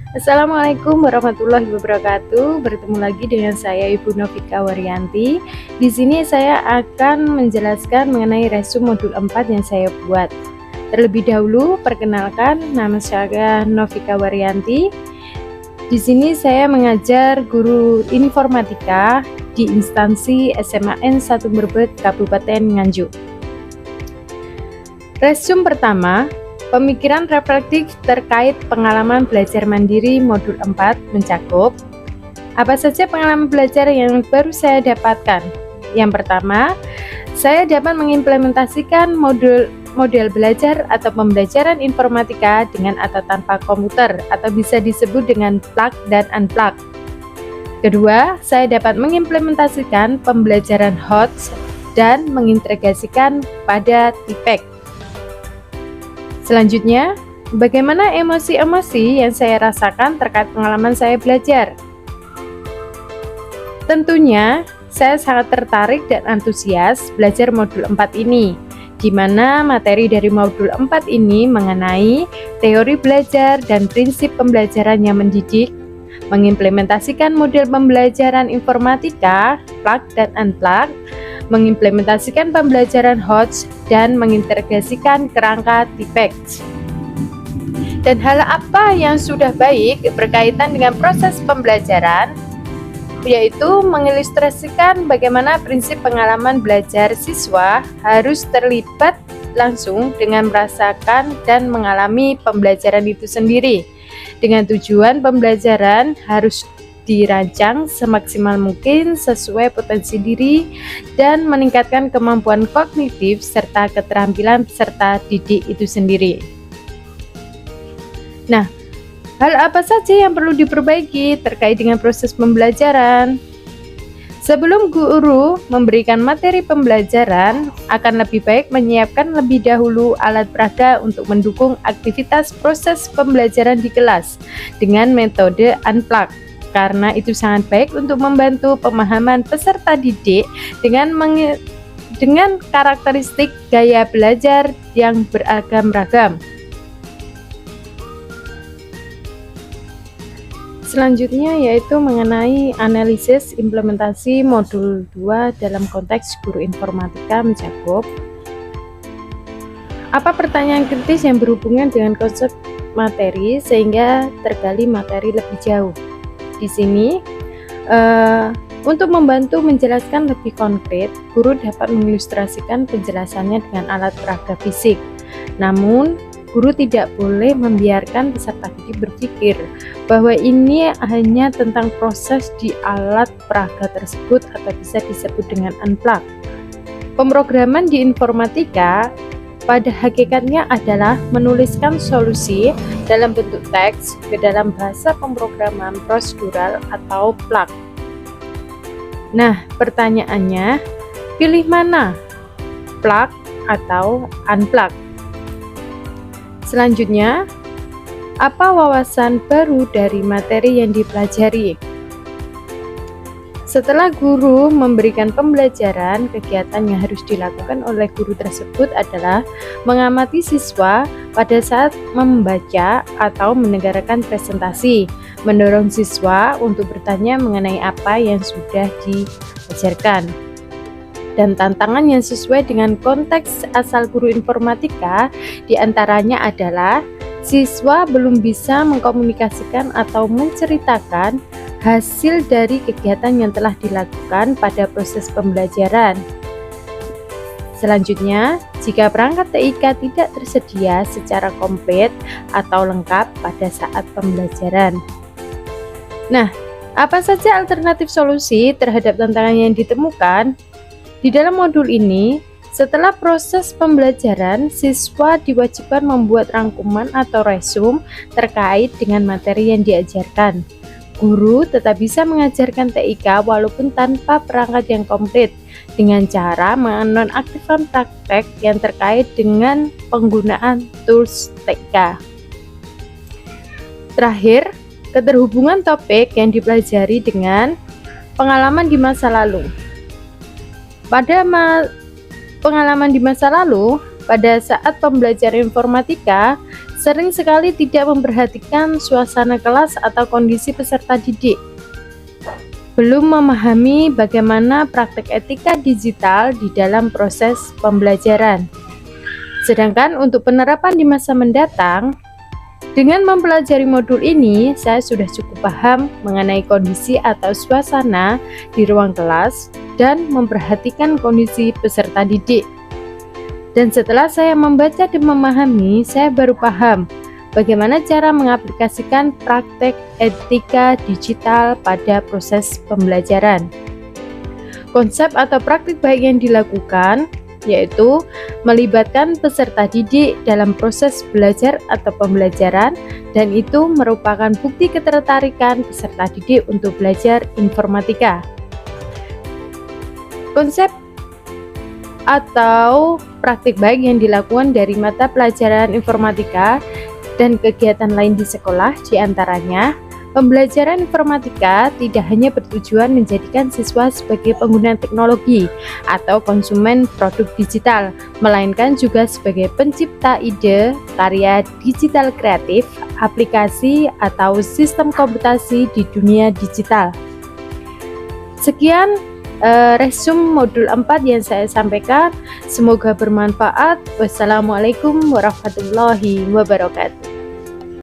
Assalamualaikum warahmatullahi wabarakatuh. Bertemu lagi dengan saya Ibu Novika Waryanti. Di sini saya akan menjelaskan mengenai resume modul 4 yang saya buat. Terlebih dahulu, perkenalkan, nama saya Novika Waryanti. Di sini saya mengajar guru informatika di instansi SMAN 1 Brebet, Kabupaten Nganjuk. Resume pertama, pemikiran reflektif terkait pengalaman belajar mandiri modul 4 mencakup apa saja pengalaman belajar yang baru saya dapatkan. Yang pertama, saya dapat mengimplementasikan model belajar atau pembelajaran informatika dengan atau tanpa komputer atau bisa disebut dengan plug dan unplug. Kedua, saya dapat mengimplementasikan pembelajaran HOTS dan mengintegrasikan pada TIPEC. Selanjutnya, bagaimana emosi-emosi yang saya rasakan terkait pengalaman saya belajar? Tentunya, saya sangat tertarik dan antusias belajar modul 4 ini, di mana materi dari modul 4 ini mengenai teori belajar dan prinsip pembelajaran yang mendidik, mengimplementasikan model pembelajaran informatika, plug dan unplug, mengimplementasikan pembelajaran HOTS, dan mengintegrasikan kerangka TIPEC. Dan hal apa yang sudah baik berkaitan dengan proses pembelajaran, yaitu mengilustrasikan bagaimana prinsip pengalaman belajar siswa harus terlibat langsung dengan merasakan dan mengalami pembelajaran itu sendiri, dengan tujuan pembelajaran harus dirancang semaksimal mungkin sesuai potensi diri dan meningkatkan kemampuan kognitif serta keterampilan peserta didik itu sendiri. Nah, hal apa saja yang perlu diperbaiki terkait dengan proses pembelajaran? Sebelum guru memberikan materi pembelajaran, akan lebih baik menyiapkan lebih dahulu alat peraga untuk mendukung aktivitas proses pembelajaran di kelas dengan metode unplug, karena itu sangat baik untuk membantu pemahaman peserta didik dengan karakteristik gaya belajar yang beragam-ragam. Selanjutnya yaitu mengenai analisis implementasi modul 2 dalam konteks guru informatika mencakup apa pertanyaan kritis yang berhubungan dengan konsep materi sehingga tergali materi lebih jauh. Di sini, untuk membantu menjelaskan lebih konkret, guru dapat mengilustrasikan penjelasannya dengan alat peraga fisik. Namun, guru tidak boleh membiarkan peserta didik berpikir bahwa ini hanya tentang proses di alat peraga tersebut atau bisa disebut dengan unplug. Pemrograman di informatika pada hakikatnya adalah menuliskan solusi dalam bentuk teks ke dalam bahasa pemrograman prosedural atau plug. Nah, pertanyaannya, pilih mana? Plug atau unplug? Selanjutnya, apa wawasan baru dari materi yang dipelajari? Setelah guru memberikan pembelajaran, kegiatan yang harus dilakukan oleh guru tersebut adalah mengamati siswa pada saat membaca atau mendengarkan presentasi, mendorong siswa untuk bertanya mengenai apa yang sudah diajarkan. Dan tantangan yang sesuai dengan konteks asal guru informatika diantaranya adalah siswa belum bisa mengkomunikasikan atau menceritakan hasil dari kegiatan yang telah dilakukan pada proses pembelajaran. Selanjutnya, jika perangkat TIK tidak tersedia secara komplit atau lengkap pada saat pembelajaran. Nah, apa saja alternatif solusi terhadap tantangan yang ditemukan? Di dalam modul ini, setelah proses pembelajaran, siswa diwajibkan membuat rangkuman atau resume terkait dengan materi yang diajarkan. Guru tetap bisa mengajarkan TIK walaupun tanpa perangkat yang komplit dengan cara menonaktifkan praktek yang terkait dengan penggunaan tools TIK. Terakhir, keterhubungan topik yang dipelajari dengan pengalaman di masa lalu. Pada pengalaman di masa lalu, pada saat pembelajaran informatika, sering sekali tidak memperhatikan suasana kelas atau kondisi peserta didik, belum memahami bagaimana praktek etika digital di dalam proses pembelajaran. Sedangkan untuk penerapan di masa mendatang, dengan mempelajari modul ini, saya sudah cukup paham mengenai kondisi atau suasana di ruang kelas dan memperhatikan kondisi peserta didik. Dan setelah saya membaca dan memahami, saya baru paham bagaimana cara mengaplikasikan praktek etika digital pada proses pembelajaran. Konsep atau praktik baik yang dilakukan yaitu melibatkan peserta didik dalam proses belajar atau pembelajaran, dan itu merupakan bukti ketertarikan peserta didik untuk belajar informatika. Konsep atau praktik baik yang dilakukan dari mata pelajaran informatika dan kegiatan lain di sekolah, diantaranya pembelajaran informatika tidak hanya bertujuan menjadikan siswa sebagai pengguna teknologi atau konsumen produk digital, melainkan juga sebagai pencipta ide, karya digital kreatif, aplikasi, atau sistem komputasi di dunia digital. Sekian resume modul 4 yang saya sampaikan, semoga bermanfaat. Wassalamualaikum warahmatullahi wabarakatuh.